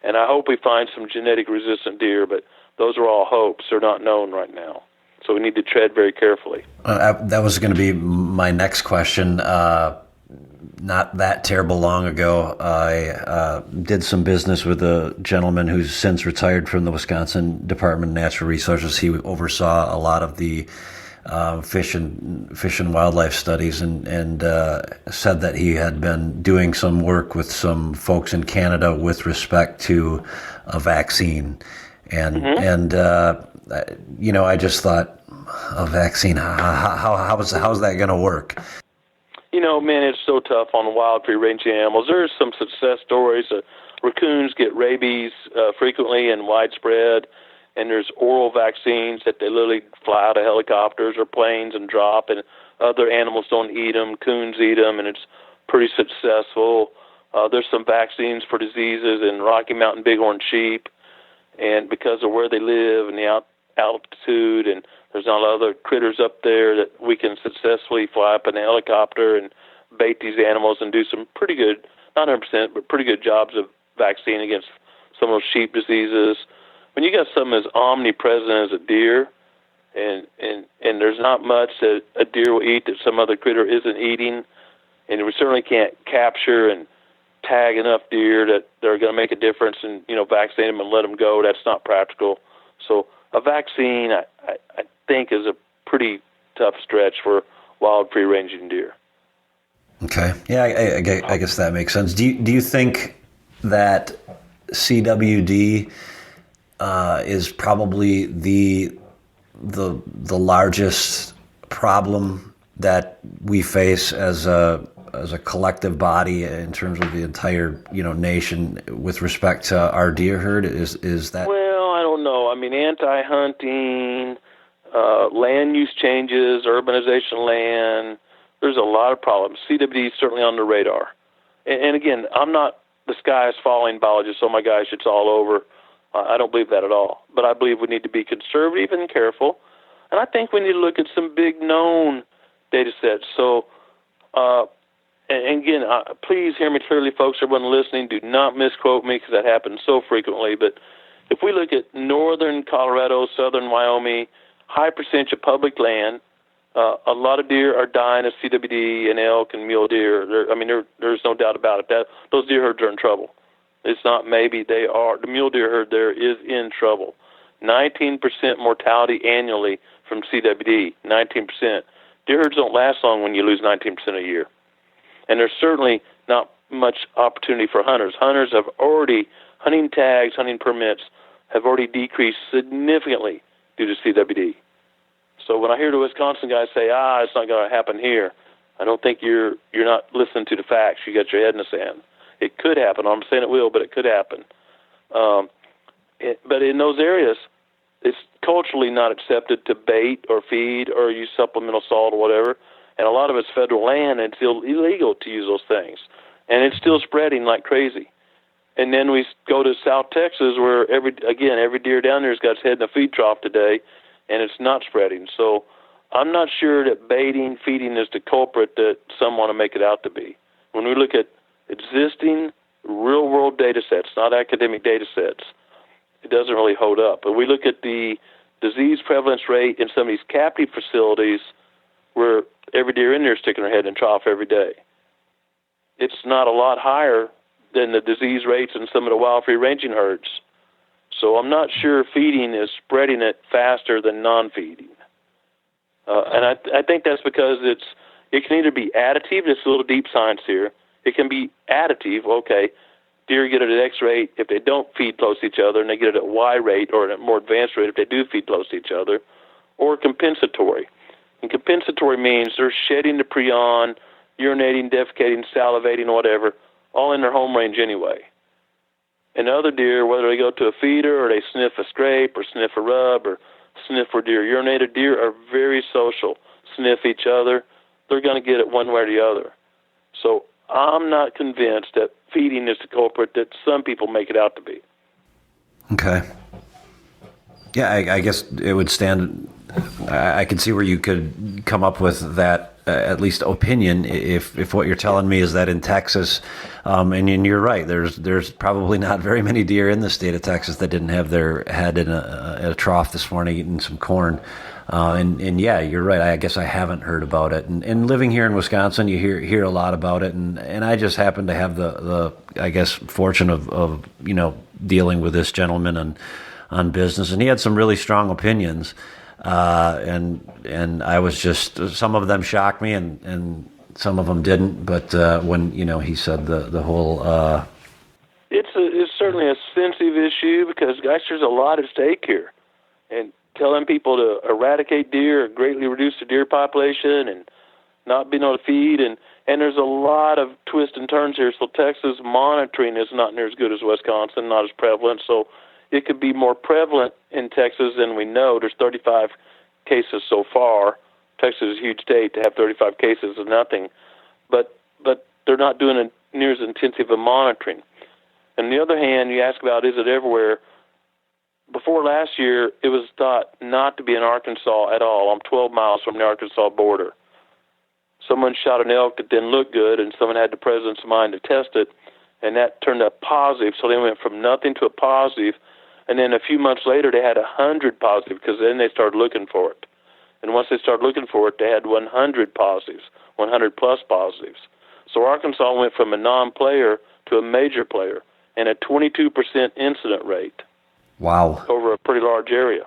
And I hope we find some genetic resistant deer, but those are all hopes. They're not known right now. So we need to tread very carefully. That was going to be my next question. Not that terrible long ago, I did some business with a gentleman who's since retired from the Wisconsin Department of Natural Resources. He oversaw a lot of the fish and wildlife studies, and said that he had been doing some work with some folks in Canada with respect to a vaccine. And I just thought, a vaccine, how's that going to work? Man, it's so tough on wild free-ranging animals. There's some success stories. Raccoons get rabies frequently and widespread, and there's oral vaccines that they literally fly out of helicopters or planes and drop, and other animals don't eat them. Coons eat them, and it's pretty successful. There's some vaccines for diseases in Rocky Mountain bighorn sheep, and because of where they live and the altitude, and there's not a lot of other critters up there, that we can successfully fly up in a helicopter and bait these animals and do some pretty good, not 100%, but pretty good jobs of vaccine against some of those sheep diseases. When you got something as omnipresent as a deer, and there's not much that a deer will eat that some other critter isn't eating, and we certainly can't capture and tag enough deer that they're going to make a difference and, vaccinate them and let them go. That's not practical. So a vaccine, I think, is a pretty tough stretch for wild free-ranging deer. Okay. Yeah, I guess that makes sense. Do you think that CWD is probably the largest problem that we face as a collective body in terms of the entire nation with respect to our deer herd? Is that? Well, I don't know. I mean, anti-hunting, land use changes, urbanization of land. There's a lot of problems. CWD is certainly on the radar. And again, I'm not the sky is falling biologist. Oh my gosh, it's all over. I don't believe that at all. But I believe we need to be conservative and careful. And I think we need to look at some big known data sets. So, and again, please hear me clearly, folks. Everyone listening, do not misquote me, because that happens so frequently. But if we look at northern Colorado, southern Wyoming, high percentage of public land, a lot of deer are dying of CWD and elk and mule deer. There's no doubt about it. Those deer herds are in trouble. It's not maybe, they are. The mule deer herd there is in trouble. 19% mortality annually from CWD, 19%. Deer herds don't last long when you lose 19% a year. And there's certainly not much opportunity for hunters. Hunters have already, hunting tags, hunting permits have already decreased significantly due to CWD. So when I hear the Wisconsin guys say, it's not going to happen here, I don't think you're not listening to the facts. You got your head in the sand. It could happen. I'm saying it will, but it could happen. But in those areas, it's culturally not accepted to bait or feed or use supplemental salt or whatever. And a lot of it's federal land, and it's illegal to use those things. And it's still spreading like crazy. And then we go to South Texas, where every deer down there has got its head in a feed trough today, and it's not spreading. So I'm not sure that baiting, feeding is the culprit that some want to make it out to be. When we look at existing real-world data sets, not academic data sets, it doesn't really hold up. But we look at the disease prevalence rate in some of these captive facilities, where every deer in there is sticking their head in the trough every day. It's not a lot higher than the disease rates in some of the wild free ranging herds. So I'm not sure feeding is spreading it faster than non-feeding. And I think that's because it can either be additive, it's a little deep science here. It can be additive, okay, deer get it at X rate if they don't feed close to each other, and they get it at Y rate or at a more advanced rate if they do feed close to each other, or compensatory. And compensatory means they're shedding the prion, urinating, defecating, salivating, whatever, all in their home range anyway. And other deer, whether they go to a feeder or they sniff a scrape or sniff a rub or sniff where deer urinated, deer are very social, sniff each other. They're going to get it one way or the other. So I'm not convinced that feeding is the culprit that some people make it out to be. Okay. Yeah, I guess it would stand. I can see where you could come up with that at least opinion if what you're telling me is that in Texas, and you're right, there's probably not very many deer in the state of Texas that didn't have their head in a trough this morning eating some corn. And yeah, you're right. I guess I haven't heard about it. And living here in Wisconsin, you hear a lot about it. And I just happen to have the I guess fortune of dealing with this gentleman on business, and he had some really strong opinions. And I was just, some of them shocked me and some of them didn't. But when he said the whole it's certainly a sensitive issue because gosh, there's a lot at stake here, and telling people to eradicate deer or greatly reduce the deer population and not being able to feed, and there's a lot of twists and turns here. So Texas monitoring is not near as good as Wisconsin, not as prevalent. So it could be more prevalent in Texas than we know. There's 35 cases so far. Texas is a huge state. To have 35 cases is nothing. But they're not doing it near as intensive a monitoring. On the other hand, you ask about is it everywhere. Before last year, it was thought not to be in Arkansas at all. I'm 12 miles from the Arkansas border. Someone shot an elk that didn't look good, and someone had the president's mind to test it, and that turned up positive. So they went from nothing to a positive, and then a few months later, they had 100 positive because then they started looking for it. And once they started looking for it, they had 100 positives, 100-plus positives. So Arkansas went from a non-player to a major player and a 22% incident rate. Wow. Over a pretty large area.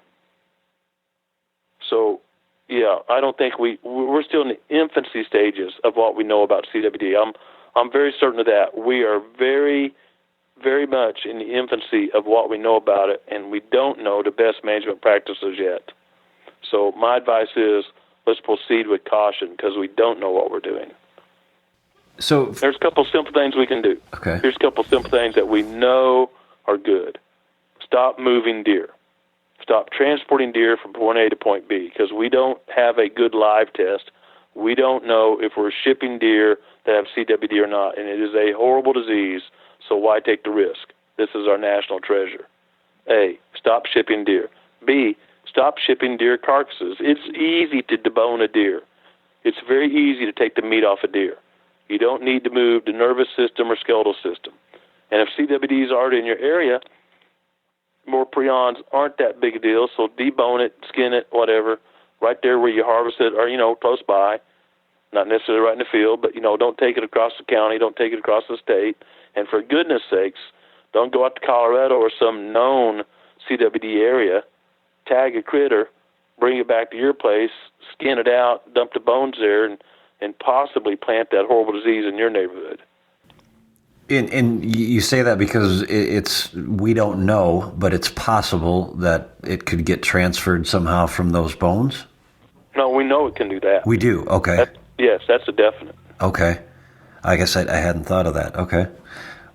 So, yeah, I don't think we're still in the infancy stages of what we know about CWD. I'm very certain of that. We are very, very much in the infancy of what we know about it, and we don't know the best management practices yet. So my advice is let's proceed with caution because we don't know what we're doing. So there's a couple simple things we can do. Okay. Here's a couple simple things that we know are good. Stop moving deer. Stop transporting deer from point A to point B because we don't have a good live test. We don't know if we're shipping deer that have CWD or not, and it is a horrible disease, so why take the risk? This is our national treasure. A, stop shipping deer. B, stop shipping deer carcasses. It's easy to debone a deer. It's very easy to take the meat off a deer. You don't need to move the nervous system or skeletal system. And if CWD is already in your area, more prions aren't that big a deal, so debone it, skin it, whatever, right there where you harvest it or, close by. Not necessarily right in the field, but, don't take it across the county, don't take it across the state. And for goodness sakes, don't go out to Colorado or some known CWD area, tag a critter, bring it back to your place, skin it out, dump the bones there, and possibly plant that horrible disease in your neighborhood. And you say that because we don't know, but it's possible that it could get transferred somehow from those bones? No, we know it can do that. We do, okay. Yes, that's a definite. Okay. I guess I hadn't thought of that. Okay.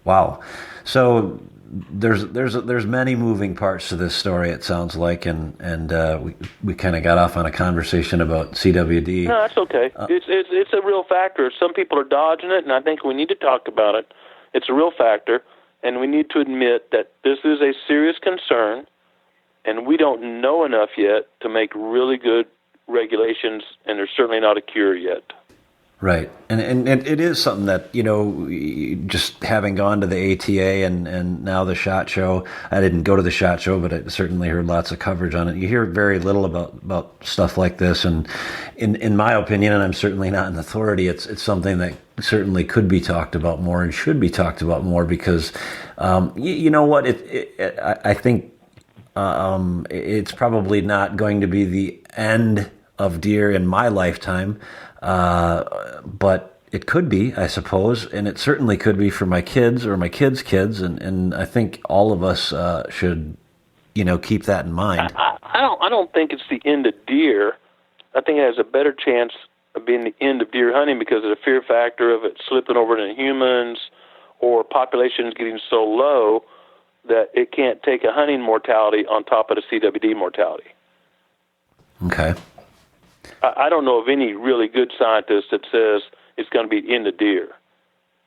Wow. So there's many moving parts to this story, it sounds like, and we kind of got off on a conversation about CWD. No, that's okay. It's a real factor. Some people are dodging it, and I think we need to talk about it. It's a real factor, and we need to admit that this is a serious concern, and we don't know enough yet to make really good regulations, and there's certainly not a cure yet. Right. And it is something that, just having gone to the ATA and now the SHOT Show, I didn't go to the SHOT Show, but I certainly heard lots of coverage on it. You hear very little about stuff like this. And in my opinion, and I'm certainly not an authority, it's something that certainly could be talked about more and should be talked about more because, you know what, I think it's probably not going to be the end of deer in my lifetime. But it could be, I suppose, and it certainly could be for my kids or my kids' kids, and I think all of us should, keep that in mind. I don't think it's the end of deer. I think it has a better chance of being the end of deer hunting because of the fear factor of it slipping over into humans or populations getting so low that it can't take a hunting mortality on top of the CWD mortality. Okay. I don't know of any really good scientist that says it's going to be in the deer.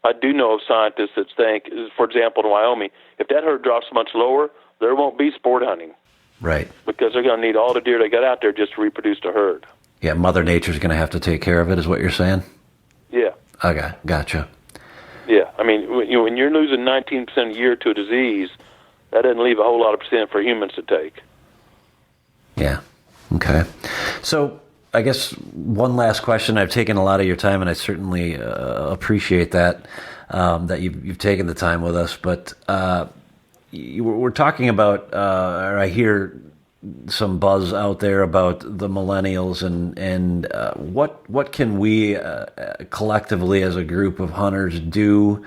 I do know of scientists that think, for example, in Wyoming, if that herd drops much lower, there won't be sport hunting. Right. Because they're going to need all the deer they got out there just to reproduce the herd. Yeah, Mother Nature's going to have to take care of it, is what you're saying? Yeah. Okay, gotcha. Yeah, I mean, when you're losing 19% a year to a disease, that doesn't leave a whole lot of percent for humans to take. Yeah, okay. So I guess one last question. I've taken a lot of your time, and I certainly appreciate that you've taken the time with us. But we're talking about, or I hear some buzz out there about the millennials, and what can we collectively as a group of hunters do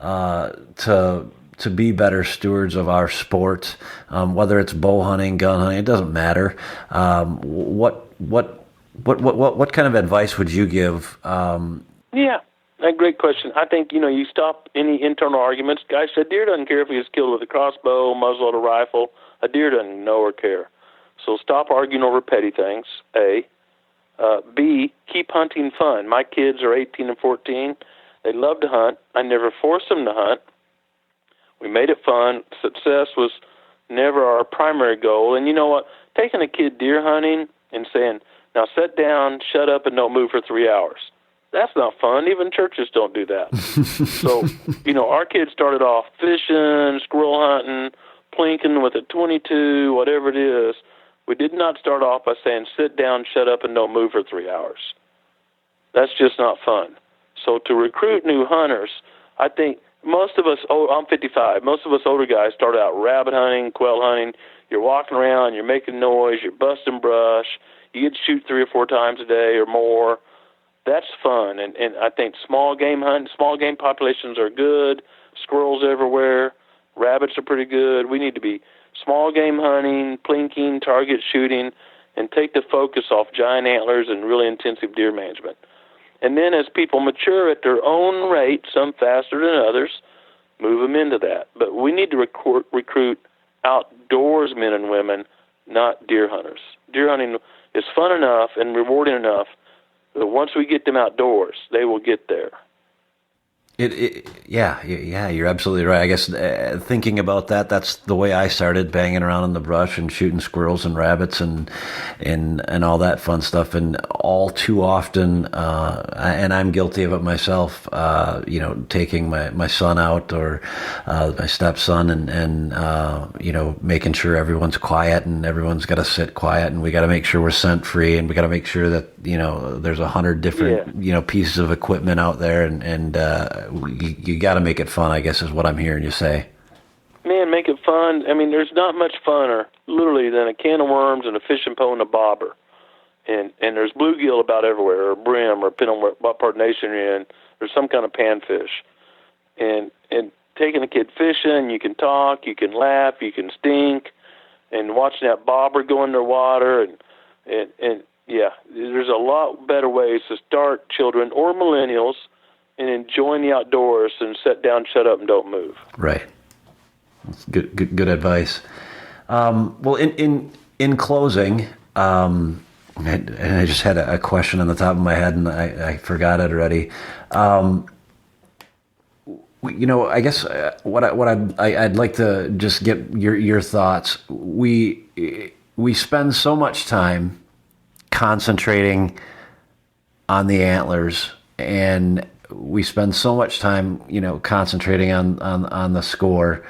to be better stewards of our sport, whether it's bow hunting, gun hunting, it doesn't matter. What kind of advice would you give? Yeah, a great question. I think, you stop any internal arguments. Guys, a deer doesn't care if he is killed with a crossbow, muzzleloader, a rifle. A deer doesn't know or care. So stop arguing over petty things, A. B, keep hunting fun. My kids are 18 and 14. They love to hunt. I never forced them to hunt. We made it fun. Success was never our primary goal. And you know what? Taking a kid deer hunting and saying, now sit down, shut up, and don't move for 3 hours. That's not fun. Even churches don't do that. So, our kids started off fishing, squirrel hunting, plinking with a 22, whatever it is. We did not start off by saying, sit down, shut up, and don't move for 3 hours. That's just not fun. So to recruit new hunters, I think most of us, I'm 55, most of us older guys started out rabbit hunting, quail hunting. You're walking around, you're making noise, you're busting brush. You get to shoot 3 or 4 times a day or more. That's fun. And I think small game hunting, small game populations are good. Squirrels everywhere. Rabbits are pretty good. We need to be small game hunting, plinking, target shooting, and take the focus off giant antlers and really intensive deer management. And then as people mature at their own rate, some faster than others, move them into that. But we need to recruit outdoors men and women, not deer hunters. Deer hunting is fun enough and rewarding enough that once we get them outdoors, they will get there. Yeah, you're absolutely right. I guess thinking about that, that's the way I started, banging around in the brush and shooting squirrels and rabbits and all that fun stuff. And all too often, and I'm guilty of it myself, taking my son out or my stepson and making sure everyone's quiet and everyone's got to sit quiet and we got to make sure we're scent free and we got to make sure that, there's 100 different, pieces of equipment out there and you got to make it fun, I guess, is what I'm hearing you say. Man, make it fun. I mean, there's not much funner, literally, than a can of worms and a fishing pole and a bobber. And there's bluegill about everywhere, or brim, or depending on what part of the nation you're in, there's some kind of panfish. And taking a kid fishing, you can talk, you can laugh, you can stink, and watching that bobber go in their water. And yeah, there's a lot better ways to start children or millennials and enjoying the outdoors and sit down, shut up, and don't move. Right. That's good advice. Well, in closing, and I just had a question on the top of my head, and I forgot it already. I guess what I'd like to just get your thoughts. We spend so much time concentrating on the antlers and we spend so much time, concentrating on the score.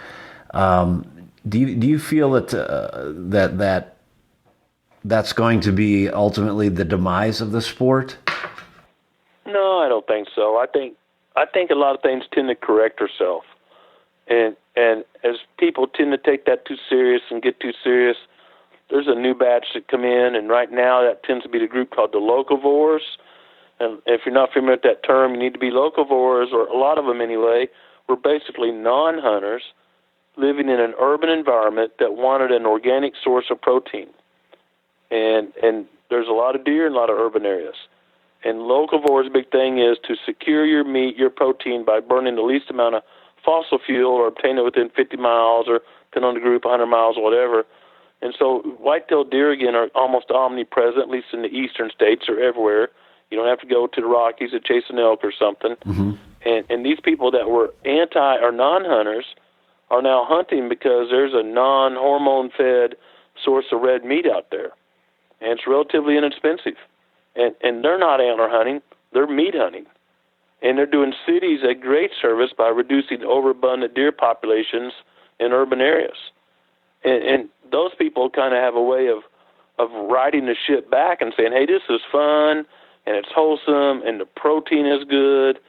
Do you feel that that's going to be ultimately the demise of the sport? No, I don't think so. I think a lot of things tend to correct herself, and as people tend to take that too serious and get too serious, there's a new batch that come in, and right now that tends to be the group called the locavores. And if you're not familiar with that term, you need to be locavores, or a lot of them anyway, were basically non-hunters living in an urban environment that wanted an organic source of protein. And there's a lot of deer in a lot of urban areas. And locavores' big thing is to secure your meat, your protein, by burning the least amount of fossil fuel or obtain it within 50 miles or, depending on the group, 100 miles or whatever. And so white-tailed deer, again, are almost omnipresent, at least in the eastern states or everywhere. You don't have to go to the Rockies to chase an elk or something. Mm-hmm. And these people that were anti or non-hunters are now hunting because there's a non-hormone-fed source of red meat out there. And it's relatively inexpensive. And they're not antler hunting, they're meat hunting. And they're doing cities a great service by reducing overabundant deer populations in urban areas. And those people kind of have a way of riding the ship back and saying, hey, this is fun, and it's wholesome, and the protein is good,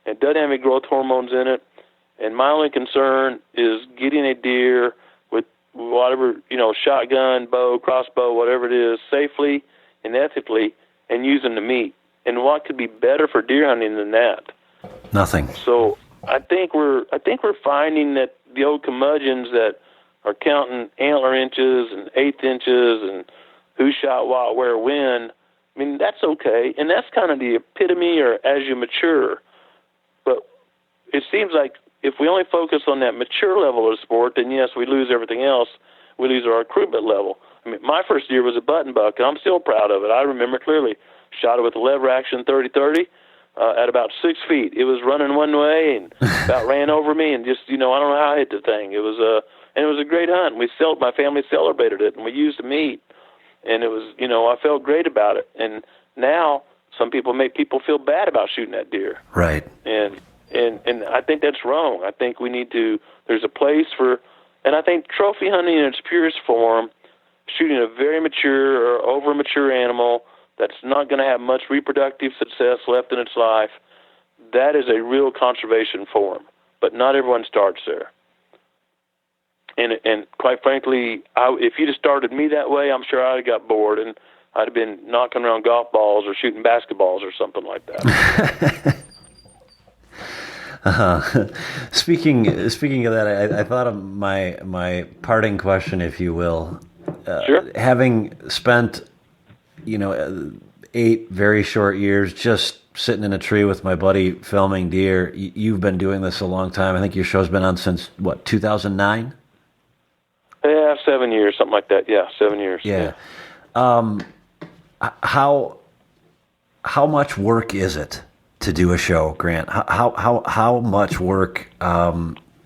and it doesn't have any growth hormones in it. And my only concern is getting a deer with whatever, shotgun, bow, crossbow, whatever it is, safely and ethically, and using the meat. And what could be better for deer hunting than that? Nothing. So I think we're finding that the old curmudgeons that are counting antler inches and eighth inches and who shot what, where, when, I mean, that's okay. And that's kind of the epitome or as you mature. But it seems like if we only focus on that mature level of sport, then yes, we lose everything else. We lose our recruitment level. I mean, my first year was a button buck, and I'm still proud of it. I remember clearly. Shot it with a lever action 30-30 at about 6 feet. It was running one way and about ran over me, and just, I don't know how I hit the thing. It was a great hunt. My family celebrated it, and we used the meat, and it was, I felt great about it. And now some people make people feel bad about shooting that deer. Right. And I think that's wrong. I think we need to. There's a place for, and I think trophy hunting in its purest form, shooting a very mature or over mature animal that's not going to have much reproductive success left in its life, that is a real conservation form. But not everyone starts there. And quite frankly, if you'd have started me that way, I'm sure I'd have got bored and I'd have been knocking around golf balls or shooting basketballs or something like that. Speaking of that, I thought of my parting question, if you will. Sure. Having spent 8 very short years just sitting in a tree with my buddy filming deer. You've been doing this a long time. I think your show's been on since, 2009? Yeah, 7 years, something like that. Yeah, 7 years. Yeah. How much work is it to do a show, Grant? How much work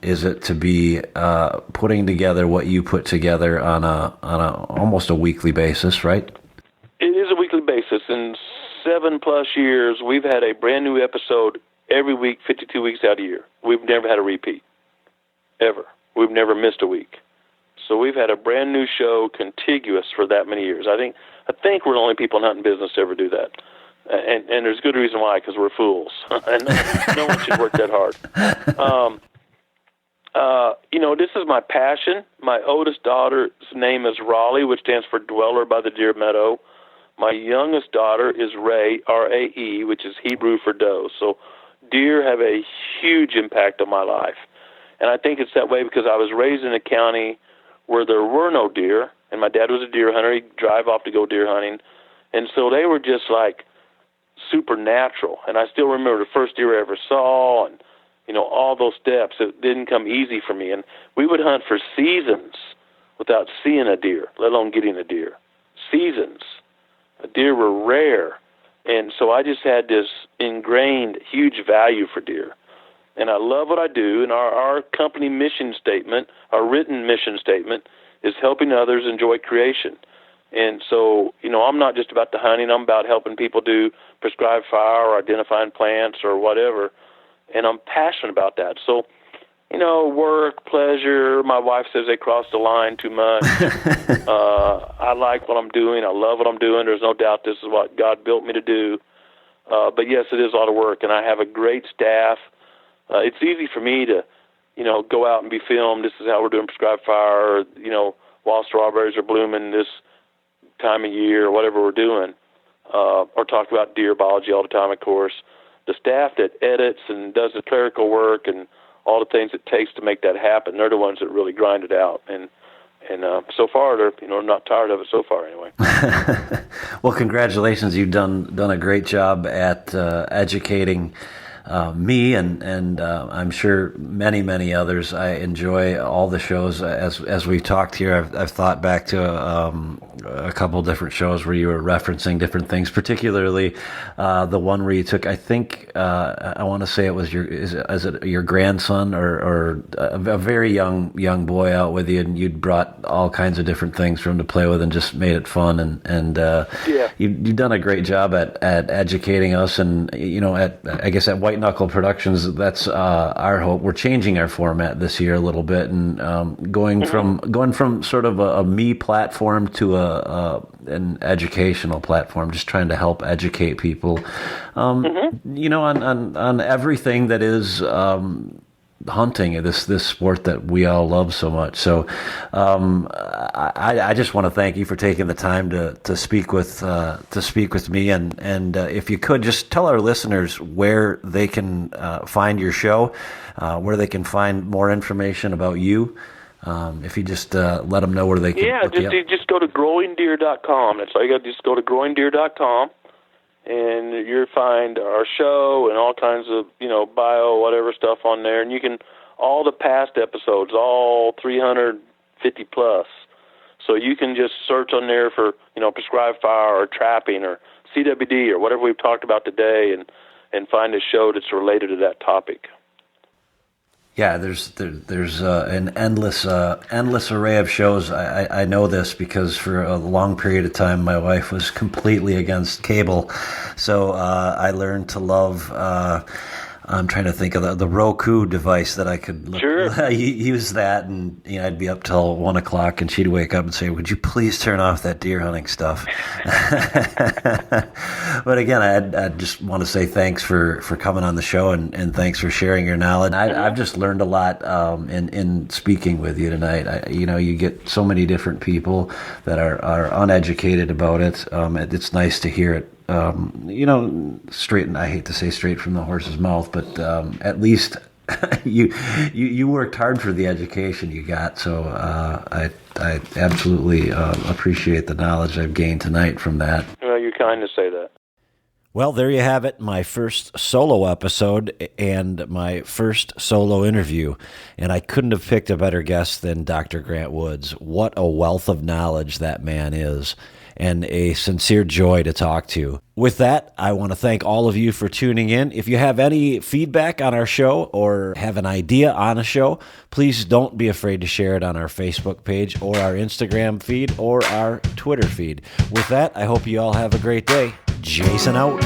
is it to be putting together what you put together on a almost a weekly basis, right? It is a weekly basis. In 7+ years, we've had a brand new episode every week, 52 weeks out of the year. We've never had a repeat, ever. We've never missed a week. So we've had a brand new show contiguous for that many years. I think we're the only people in hunting business to ever do that. And there's good reason why, because we're fools. And no one should work that hard. This is my passion. My oldest daughter's name is Raleigh, which stands for Dweller by the Deer Meadow. My youngest daughter is Rae, R-A-E, which is Hebrew for doe. So deer have a huge impact on my life. And I think it's that way because I was raised in a county where there were no deer, and my dad was a deer hunter. He'd drive off to go deer hunting. And so they were just like supernatural. And I still remember the first deer I ever saw and, all those steps. It didn't come easy for me. And we would hunt for seasons without seeing a deer, let alone getting a deer. Seasons. Deer were rare. And so I just had this ingrained huge value for deer. And I love what I do. And our company mission statement, our written mission statement, is helping others enjoy creation. And so, I'm not just about the hunting. I'm about helping people do prescribed fire or identifying plants or whatever. And I'm passionate about that. So, work, pleasure, my wife says they cross the line too much. I like what I'm doing. I love what I'm doing. There's no doubt this is what God built me to do. But yes, it is a lot of work, and I have a great staff. It's easy for me to, go out and be filmed. This is how we're doing prescribed fire, or, while strawberries are blooming this time of year, or whatever we're doing, or talk about deer biology all the time, of course. The staff that edits and does the clerical work and all the things it takes to make that happen, they're the ones that really grind it out. And so far, they're not tired of it so far anyway. Well, congratulations! You've done a great job at educating me and I'm sure many others. I enjoy all the shows. As we've talked here, I've thought back to a couple different shows where you were referencing different things, particularly the one where you took, I think, I want to say it was is it your grandson or a very young boy out with you, and you'd brought all kinds of different things for him to play with and just made it fun. And you've done a great job at educating us, and I guess at White Knuckle Productions, that's our hope. We're changing our format this year a little bit, and going from sort of a me platform to an educational platform, just trying to help educate people, on everything that is hunting, this sport that we all love so much. So I just want to thank you for taking the time to speak with me, and if you could just tell our listeners where they can find your show, where they can find more information about you. If you just let them know where they can. Yeah, just go to growingdeer.com. That's all you got. Just go to growingdeer.com. And you'll find our show and all kinds of, bio, whatever stuff on there. And you can, all the past episodes, all 350 plus. So you can just search on there for, prescribed fire or trapping or CWD or whatever we've talked about today, and find a show that's related to that topic. Yeah, there's an endless array of shows. I know this because for a long period of time, my wife was completely against cable, so I learned to love. I'm trying to think of the Roku device that I could use that, and I'd be up till 1:00, and she'd wake up and say, "Would you please turn off that deer hunting stuff?" But again, I just want to say thanks for coming on the show, and thanks for sharing your knowledge. I've just learned a lot in speaking with you tonight. You get so many different people that are uneducated about it. It's nice to hear it. Straight, and I hate to say straight from the horse's mouth, but at least you worked hard for the education you got. So I absolutely appreciate the knowledge I've gained tonight from that. Well, you're kind to say that. Well, there you have it, my first solo episode and my first solo interview. And I couldn't have picked a better guest than Dr. Grant Woods. What a wealth of knowledge that man is, and a sincere joy to talk to. With that, I want to thank all of you for tuning in. If you have any feedback on our show or have an idea on a show, please don't be afraid to share it on our Facebook page or our Instagram feed or our Twitter feed. With that, I hope you all have a great day. Jason out.